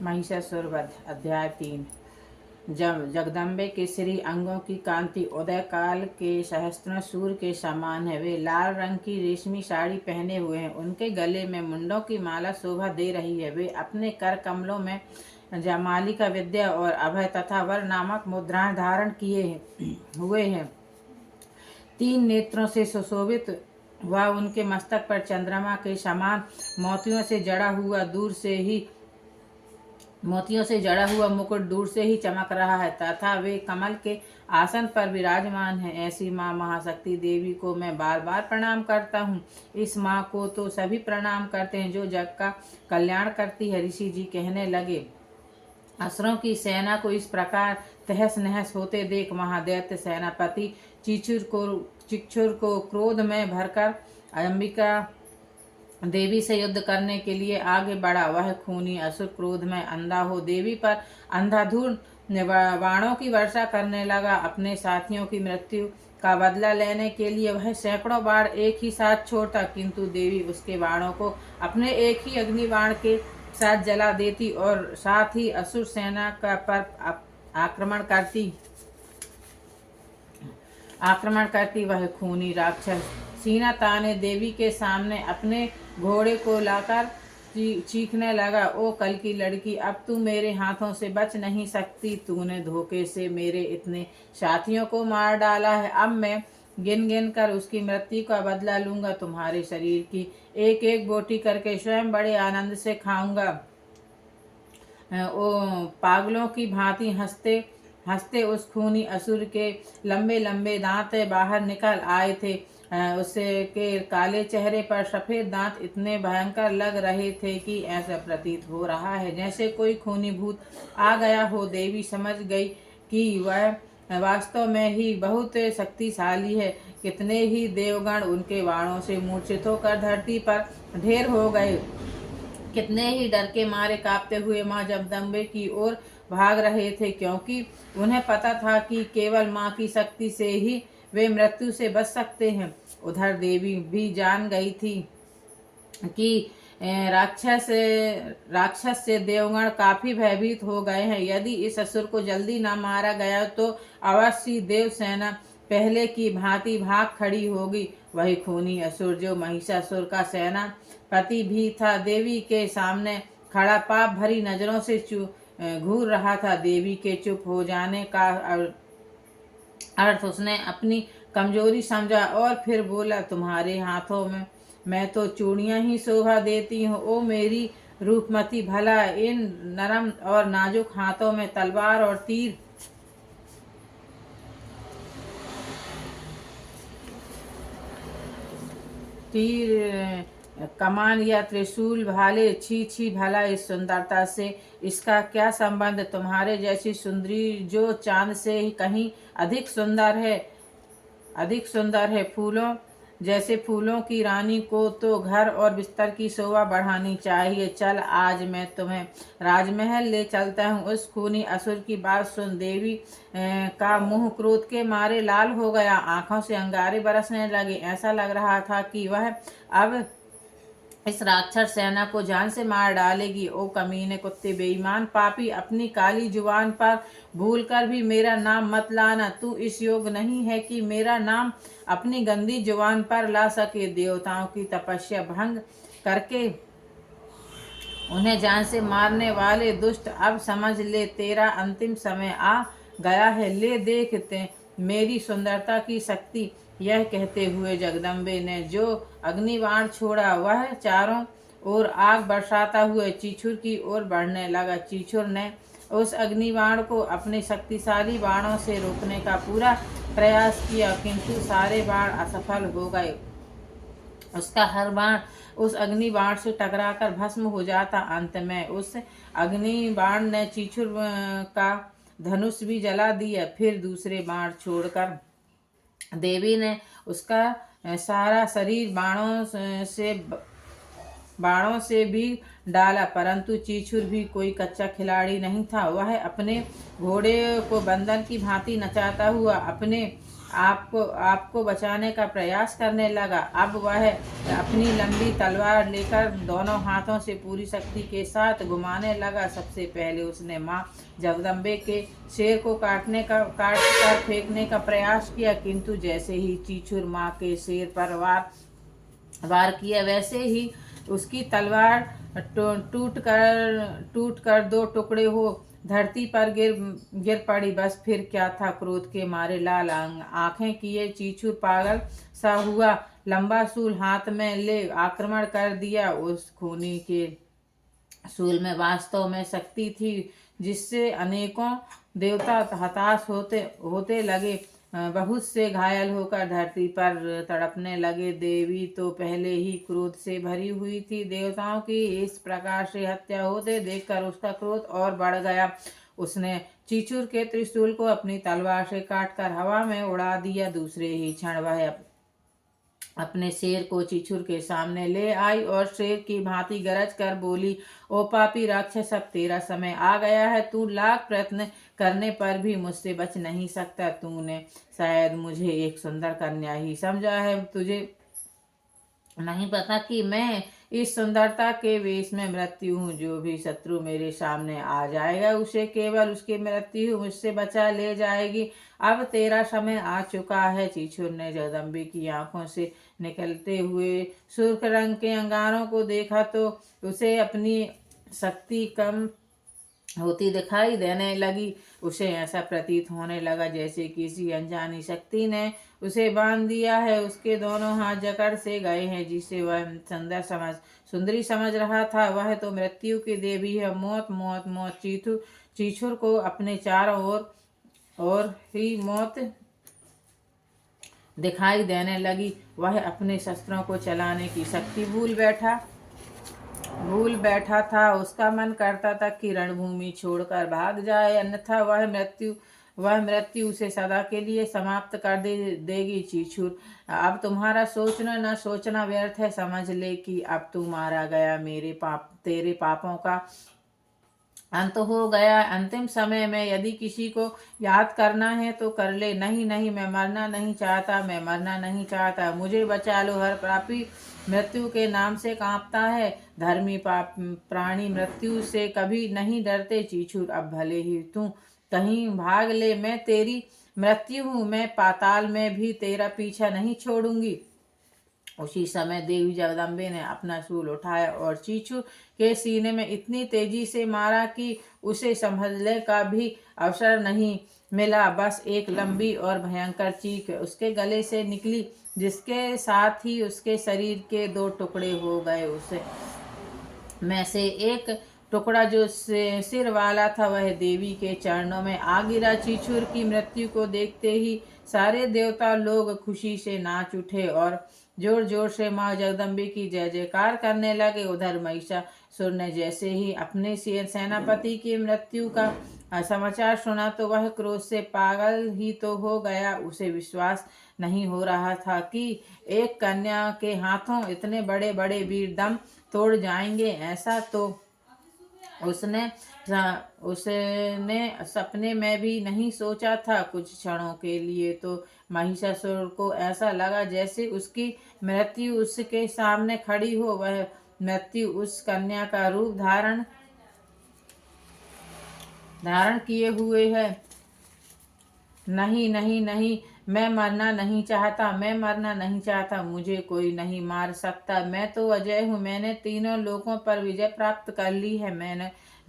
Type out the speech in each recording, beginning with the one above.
महिषासुर वध अध्याय 3। जगदम्बे के श्री अंगों की कांति उदय काल के सहस्त्र सूर्य के समान है। वे लाल रंग की रेशमी साड़ी पहने हुए हैं। उनके गले में मुंडों की माला शोभा दे रही है। वे अपने कर कमलों में जमाली का विद्या और अभय तथा वर नामक मुद्राएं धारण किए हुए हैं। 3 नेत्रों से सुशोभित वह उनके मस्तक पर चंद्रमा के समान मोतियों से जड़ा हुआ मुकुट दूर से ही चमक रहा है तथा वे कमल के आसन पर विराजमान है। ऐसी माँ महाशक्ति देवी को मैं बार बार प्रणाम करता हूँ। इस माँ को तो सभी प्रणाम करते हैं जो जग का कल्याण करती है। ऋषि जी कहने लगे, असुरों की सेना को इस प्रकार तहस नहस होते देख महादैत्य सेनापति चिक्षुर को क्रोध में भरकर अंबिका देवी से युद्ध करने के लिए आगे बढ़ा। वह खूनी असुर क्रोध में अंधा हो देवी पर अंधाधुंध बाणों की वर्षा करने लगा। अपने साथियों की मृत्यु का बदला लेने के लिए वह सैकड़ों बाण एक ही साथ छोड़ता, किंतु देवी उसके बाणों को अपने एक ही अग्निबाण के साथ जला देती और साथ ही असुर सेना का पर आक्रमण करती। वह खूनी राक्षस सीना ताने देवी के सामने अपने घोड़े को लाकर चीखने लगा, ओ कल की लड़की, अब तू मेरे हाथों से बच नहीं सकती। तूने धोखे से मेरे इतने साथियों को मार डाला है। अब मैं गिन गिन कर उसकी मृत्यु का बदला लूंगा। तुम्हारे शरीर की एक एक बोटी करके स्वयं बड़े आनंद से खाऊंगा। ओ पागलों की भांति हंसते हंसते उस खूनी असुर के लंबे लंबे दांत बाहर निकल आए थे। उसके काले चेहरे पर सफेद दांत इतने भयंकर लग रहे थे कि ऐसा प्रतीत हो रहा है जैसे कोई खूनी भूत आ गया हो। देवी समझ गई कि वह वास्तव में ही बहुत शक्तिशाली है। कितने ही देवगण उनके बाणों से मूर्छित होकर धरती पर ढेर हो गए। कितने ही डर के मारे कांपते हुए माँ जगदम्बे की ओर भाग रहे थे, क्योंकि उन्हें पता था कि केवल माँ की शक्ति से ही वे मृत्यु से बच सकते हैं। उधर देवी भी जान गई थी कि राक्षस से देवगण काफी भयभीत हो गए हैं। यदि इस असुर को जल्दी न मारा गया तो अवश्य देव सेना पहले की भांति भाग खड़ी होगी। वही खूनी असुर जो महिषासुर का सेनापति भी था, देवी के सामने खड़ा पाप भरी नजरों से घूर रहा था। देवी के चुप हो जाने का अर्थ उसने अपनी कमजोरी समझा और फिर बोला, तुम्हारे हाथों में मैं तो चूड़ियां ही शोभा देती हूँ। ओ मेरी रूपमती, भला इन नरम और नाजुक हाथों में तलवार और तीर कमान या त्रिशूल भाले, छी छी, भला इस सुंदरता से इसका क्या संबंध? तुम्हारे जैसी सुंदरी जो चांद से कहीं अधिक सुंदर है। फूलों की रानी को तो घर और बिस्तर की शोभा बढ़ानी चाहिए। चल, आज मैं तुम्हें राजमहल ले चलता हूँ। उस खूनी असुर की बात सुन देवी का मुंह क्रोध के मारे लाल हो गया। आंखों से अंगारे बरसने लगे। ऐसा लग रहा था कि वह अब इस राक्षस सेना को जान से मार डालेगी। ओ कमीने कुत्ते, बेईमान पापी, अपनी काली जुबान पर भूलकर भी मेरा नाम मत लाना। तू इस योग्य नहीं है कि मेरा नाम अपनी गंदी जुबान पर ला सके। देवताओं की तपस्या भंग करके उन्हें जान से मारने वाले दुष्ट, अब समझ ले तेरा अंतिम समय आ गया है। ले देखते मेरी सुंदरता की शक्ति। यह कहते हुए जगदम्बे ने जो अग्निबाण छोड़ा वह चारों ओर आग बरसाता हुए चीछुर की ओर बढ़ने लगा। चीछुर ने उस अग्निबाण को अपने शक्तिशाली बाणों से रोकने का पूरा प्रयास किया, किंतु सारे बाण असफल हो गए। उसका हर बाण उस अग्निबाण से टकराकर भस्म हो जाता। अंत में उस अग्निबाण ने चीछुर का धनुष भी जला दिया। फिर दूसरे बाण छोड़कर देवी ने उसका सारा शरीर बाणों से भी डाला, परंतु चीछुर भी कोई कच्चा खिलाड़ी नहीं था। वह अपने घोड़े को बंदर की भांति नचाता हुआ अपने आपको आपको बचाने का प्रयास करने लगा। अब वह अपनी लंबी तलवार लेकर दोनों हाथों से पूरी शक्ति के साथ घुमाने लगा। सबसे पहले उसने माँ जगदम्बे के शेर को काट कर फेंकने का प्रयास किया, किंतु जैसे ही चीचुर माँ के शेर पर वार किया, वैसे ही उसकी तलवार टूट कर दो टुकड़े हो धरती पर गिर पड़ी। बस फिर क्या था, क्रोध के मारे लाल आंखें किए चीचुर पागल सा हुआ, लंबा सूल हाथ में ले आक्रमण कर दिया। उस खूनी के सूल में वास्तव में शक्ति थी, जिससे अनेकों देवता हताश होते होते लगे। बहुत से घायल होकर धरती पर तड़पने लगे। देवी तो पहले ही क्रोध से भरी हुई थी। देवताओं की इस प्रकार से हत्या होते देखकर उसका क्रोध और बढ़ गया। उसने चीचुर के त्रिशूल को अपनी तलवार से काटकर हवा में उड़ा दिया। दूसरे ही क्षण वह अपने शेर को चीचुर के सामने ले आई और शेर की भांति गरज कर बोली, ओ पापी राक्षस, अब तेरा समय आ गया है। तू लाख प्रयत्न करने पर भी मुझसे बच नहीं सकता। तूने शायद मुझे एक सुंदर कन्या ही समझा है। तुझे नहीं पता कि मैं इस सुंदरता के वेश में मृत्यु हूँ। जो भी शत्रु मेरे सामने आ जाएगा, उसे केवल उसकी मृत्यु मुझसे बचा ले जाएगी। अब तेरा समय आ चुका है। चीचुर ने जगदम्बे की आंखों से निकलते हुए सुर्ख रंग के अंगारों को देखा तो उसे अपनी शक्ति कम होती दिखाई देने लगी। उसे ऐसा प्रतीत होने लगा जैसे किसी अनजानी शक्ति ने उसे बांध दिया है। उसके दोनों हाथ जकड़ से गए हैं। जिसे वह सुंदरी समझ रहा था, वह तो मृत्यु की देवी है। मौत मौत मौत। चीचुर को अपने चारों ओर ही मौत दिखाई देने लगी। वह अपने शस्त्रों को चलाने की शक्ति भूल बैठा था। उसका मन करता था कि रणभूमि छोड़कर भाग जाए, अन्यथा वह मृत्यु उसे सदा के लिए समाप्त कर देगी। चीचुर, अब तुम्हारा सोचना न सोचना व्यर्थ है। समझ ले कि अब तू मारा गया। तेरे पापों का अंत हो गया। अंतिम समय में यदि किसी को याद करना है तो कर ले। नहीं नहीं, मैं मरना नहीं चाहता। मुझे बचा लो। हर पापी मृत्यु के नाम से कांपता है। धर्मी प्राणी मृत्यु से कभी नहीं डरते। चीचुर, अब भले ही तू कहीं भाग ले, मैं तेरी मृत्यु हूँ। मैं पाताल में भी तेरा पीछा नहीं छोड़ूंगी। उसी समय देवी जगदम्बे ने अपना शूल उठाया और चीचुर के सीने में इतनी तेजी से मारा कि उसे संभलने का भी अवसर नहीं मिला। बस एक लंबी और भयंकर चीख उसके गले से निकली, जिसके साथ ही उसके शरीर के दो टुकड़े हो गए। उसे में से एक टुकड़ा जो सिर वाला था, वह देवी के चरणों में आ गिरा। चीचुर की मृत्यु को देखते ही सारे देवता लोग खुशी से नाच उठे और जोर जोर से माँ जगदम्बे की जय जयकार करने लगे। उधर महिषासुर ने जैसे ही अपने सेनापति की मृत्यु का समाचार सुना तो वह क्रोध से पागल ही तो हो गया। उसे विश्वास नहीं हो रहा था कि एक कन्या के हाथों इतने बड़े बड़े वीर दम तोड़ जाएंगे। ऐसा तो उसने सपने में भी नहीं सोचा था। कुछ क्षणों के लिए तो महिषासुर को ऐसा लगा जैसे उसकी मृत्यु उसके सामने खड़ी हो। वह मृत्यु उस कन्या का रूप धारण किए हुए है। नहीं नहीं नहीं, मैं मरना नहीं चाहता। मुझे कोई नहीं मार सकता। मैं तो अजय हूँ। मैंने तीनों लोकों पर विजय प्राप्त कर ली है।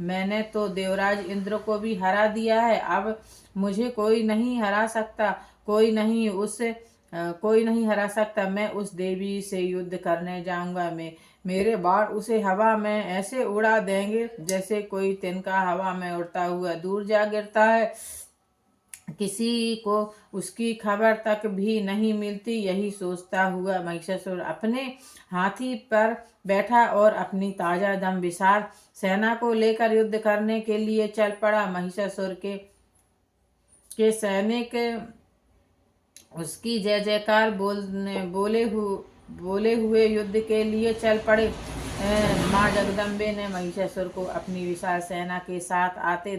मैंने तो देवराज इंद्र को भी हरा दिया है। अब मुझे कोई नहीं हरा सकता। कोई नहीं हरा सकता। मैं उस देवी से युद्ध करने जाऊंगा। मेरे बाण उसे हवा में ऐसे उड़ा देंगे जैसे कोई तिनका हवा में उड़ता हुआ दूर जा गिरता है। किसी को उसकी खबर तक भी नहीं मिलती। यही सोचता हुआ महिषासुर अपने हाथी पर बैठा और अपनी ताजा दम विशाल सेना को लेकर युद्ध करने के लिए चल पड़ा। महिषासुर के सैनिक उसकी जय जयकार बोले हुए युद्ध के लिए चल पड़े। माँ जगदम्बे ने महिषासुर को अपनी विशाल सेना के साथ आते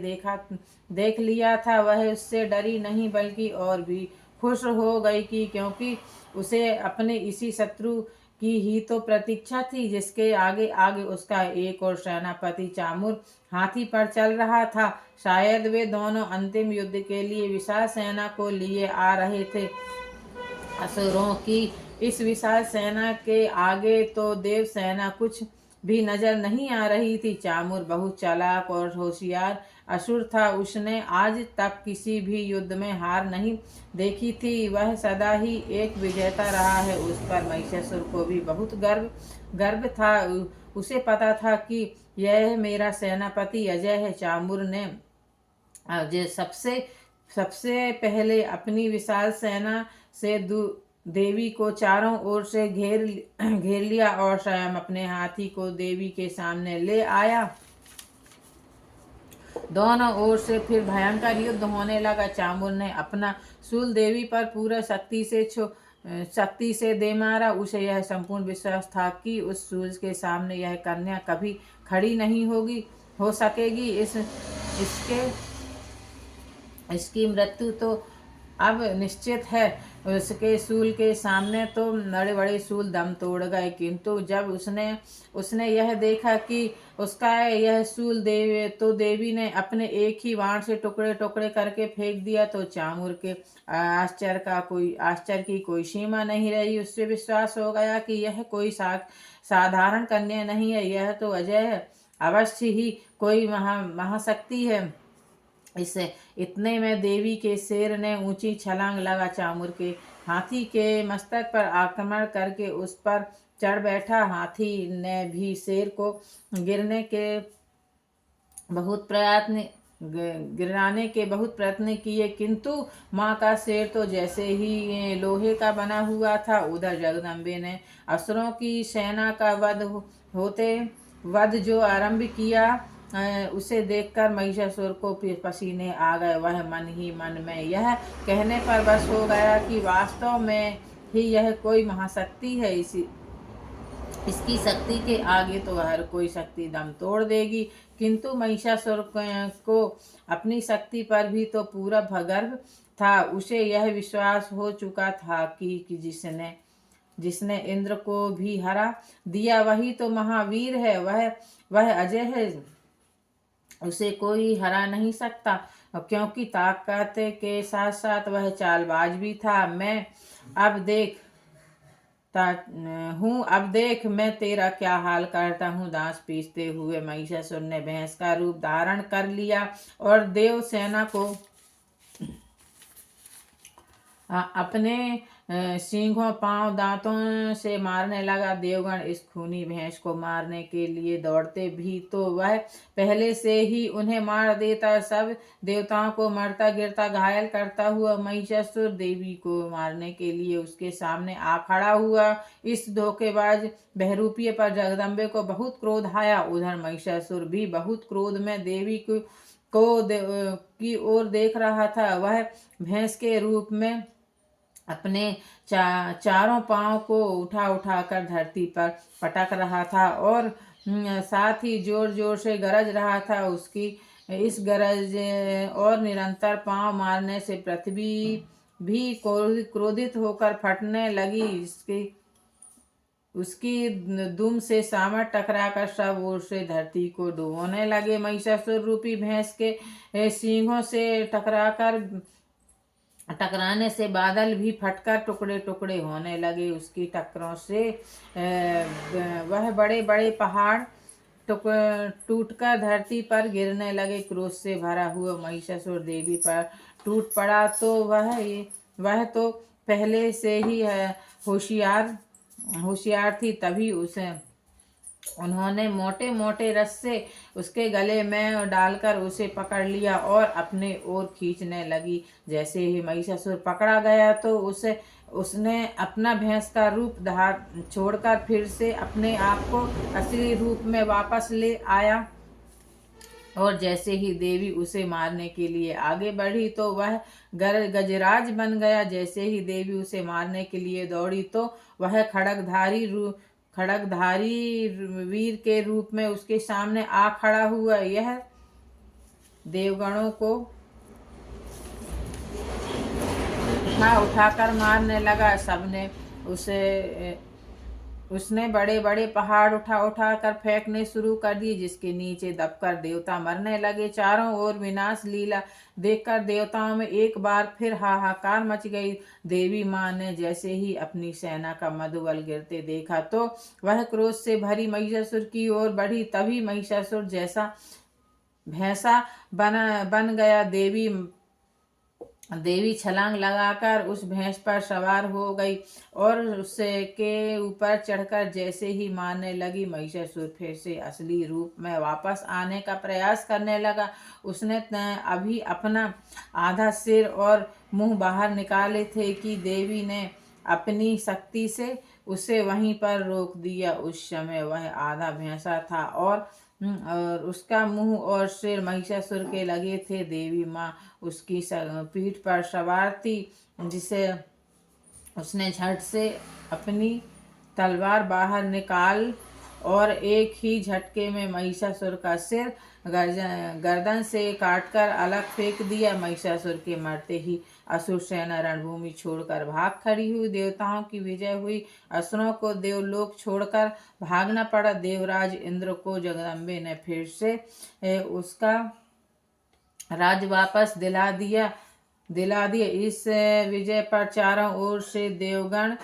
देख लिया था। वह उससे डरी नहीं बल्कि और भी खुश हो गई कि क्योंकि उसे अपने इसी शत्रु की ही तो प्रतीक्षा थी, जिसके आगे आगे उसका एक और सेनापति चामुर हाथी पर चल रहा था। शायद वे दोनों अंतिम युद्ध के लिए विशाल सेना को लिए आ रहे थे। असुरों की इस विशाल सेना के आगे तो देव सेना कुछ भी नजर नहीं आ रही थी। चामुर बहुत चालाक और होशियार असुर था। उसने आज तक किसी भी युद्ध में हार नहीं देखी थी। वह सदा ही एक विजेता रहा है। उस पर महिषासुर को भी बहुत गर्व गर्व था। उसे पता था कि यह मेरा सेनापति अजय है। चामुर ने अजय सबसे सबसे पहले अपनी विशाल सेना से देवी को चारों ओर से घेर लिया और स्वयं अपने हाथी को देवी के सामने ले आया। दोनों ओर से फिर भयंकर युद्ध होने लगा। चामुर ने अपना शूल देवी पर पूरा शक्ति से दे मारा। उसे यह संपूर्ण विश्वास था कि उस शूल के सामने यह कन्या कभी खड़ी नहीं हो सकेगी। इसकी मृत्यु तो अब निश्चित है। उसके शूल के सामने तो बड़े बड़े शूल दम तोड़ गए, किंतु जब उसने यह देखा कि उसका यह शूल देवी ने अपने एक ही बाण से टुकड़े टुकड़े करके फेंक दिया, तो चामुर के आश्चर्य की कोई सीमा नहीं रही। उससे विश्वास हो गया कि यह कोई साधारण कन्या नहीं है, यह तो अजय है। अवश्य ही कोई महाशक्ति है। इतने में देवी के शेर ने ऊंची छलांग लगा चामुर के हाथी के मस्तक पर आक्रमण करके उस पर चढ़ बैठा। हाथी ने भी शेर को गिराने के बहुत प्रयत्न किए, किंतु माँ का शेर तो जैसे ही लोहे का बना हुआ था। उधर जगदम्बे ने असुरों की सेना का वध जो आरंभ किया, उसे देखकर महिषासुर को फिर पसीने आ गए। वह मन ही मन में यह कहने पर बस हो गया कि वास्तव में ही यह कोई महाशक्ति है। इसकी शक्ति के आगे तो हर कोई शक्ति दम तोड़ देगी। किंतु महिषासुर को अपनी शक्ति पर भी तो पूरा गर्व था। उसे यह विश्वास हो चुका था कि जिसने इंद्र को भी हरा दिया वही तो महावीर है। वह अजय है, उसे कोई हरा नहीं सकता, क्योंकि ताकत के साथ साथ वह चालबाज भी था। अब देख मैं तेरा क्या हाल करता हूँ। दांत पीसते हुए महिषासुर ने भैंस का रूप धारण कर लिया और देव सेना को अपने सींगों पांव दांतों से मारने लगा। देवगण इस खूनी भैंस को मारने के लिए दौड़ते भी तो वह पहले से ही उन्हें मार देता। सब देवताओं को मरता गिरता घायल करता हुआ महिषासुर देवी को मारने के लिए उसके सामने आ खड़ा हुआ। इस धोखेबाज बहरूपिये पर जगदम्बे को बहुत क्रोध आया। उधर महिषासुर भी बहुत क्रोध में देवी की ओर देख रहा था। वह भैंस के रूप में अपने चारों पांव को उठा उठा कर धरती पर पटक रहा था और साथ ही जोर जोर से गरज रहा था। उसकी इस गरज और निरंतर पांव मारने से पृथ्वी भी क्रोधित होकर फटने लगी। उसकी दुम से सामर टकराकर सब ओर से धरती को डुबोने लगे। महिषासुर रूपी भैंस के सींगों से टकराने से बादल भी फटकर टुकड़े टुकड़े होने लगे। उसकी टक्करों से वह बड़े बड़े पहाड़ टूटकर धरती पर गिरने लगे। क्रोध से भरा हुआ महिषासुर देवी पर टूट पड़ा, तो वह तो पहले से ही होशियार थी। तभी उन्होंने मोटे मोटे रस्से उसके गले में डालकर उसे पकड़ लिया और अपने ओर खींचने लगी। जैसे ही महिषासुर पकड़ा गया तो उसने अपना भैंस का रूप छोड़कर फिर से अपने आप को असली रूप में वापस ले आया और जैसे ही देवी उसे मारने के लिए आगे बढ़ी तो वह गजराज बन गया। जैसे ही देवी उसे मारने के लिए दौड़ी तो वह खड़गधारी वीर के रूप में उसके सामने आ खड़ा हुआ। यह देवगणों को उठाकर मारने लगा। सबने उसे उसने बड़े बड़े पहाड़ उठा उठा कर फेंकने शुरू कर दिए, जिसके नीचे दबकर देवता मरने लगे। चारों ओर विनाश लीला देखकर देवताओं में एक बार फिर हाहाकार मच गई। देवी माँ ने जैसे ही अपनी सेना का मधुबल गिरते देखा तो वह क्रोध से भरी महिषासुर की ओर बढ़ी। तभी महिषासुर जैसा भैंसा बन गया। देवी छलांग लगाकर उस भैंस पर सवार हो गई और उसके के ऊपर चढ़कर जैसे ही मारने लगी। महिषासुर फिर से असली रूप में वापस आने का प्रयास करने लगा। उसने अभी अपना आधा सिर और मुंह बाहर निकाले थे कि देवी ने अपनी शक्ति से उसे वहीं पर रोक दिया। उस समय वह आधा भैंसा था और उसका मुंह और सिर महिषासुर के लगे थे। देवी माँ उसकी पीठ पर सवार थी, जिसे उसने झट से अपनी तलवार बाहर निकाल और एक ही झटके में महिषासुर का सिर गर्दन से काटकर अलग फेंक दिया। महिषासुर के मरते ही असुर सेना रणभूमि छोड़कर भाग खड़ी हुई। देवताओं की विजय हुई। असुरों को देवलोक छोड़कर भागना पड़ा। देवराज इंद्र को जगदम्बे ने फिर से उसका राज वापस दिला दिया। इस विजय पर चारों ओर से देवगण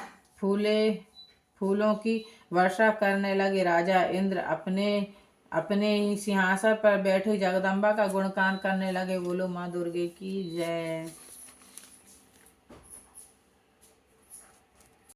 फूलों की वर्षा करने लगे। राजा इंद्र अपने ही सिंहासन पर बैठे जगदम्बा का गुणगान करने लगे। बोलो माँ दुर्गे की जय।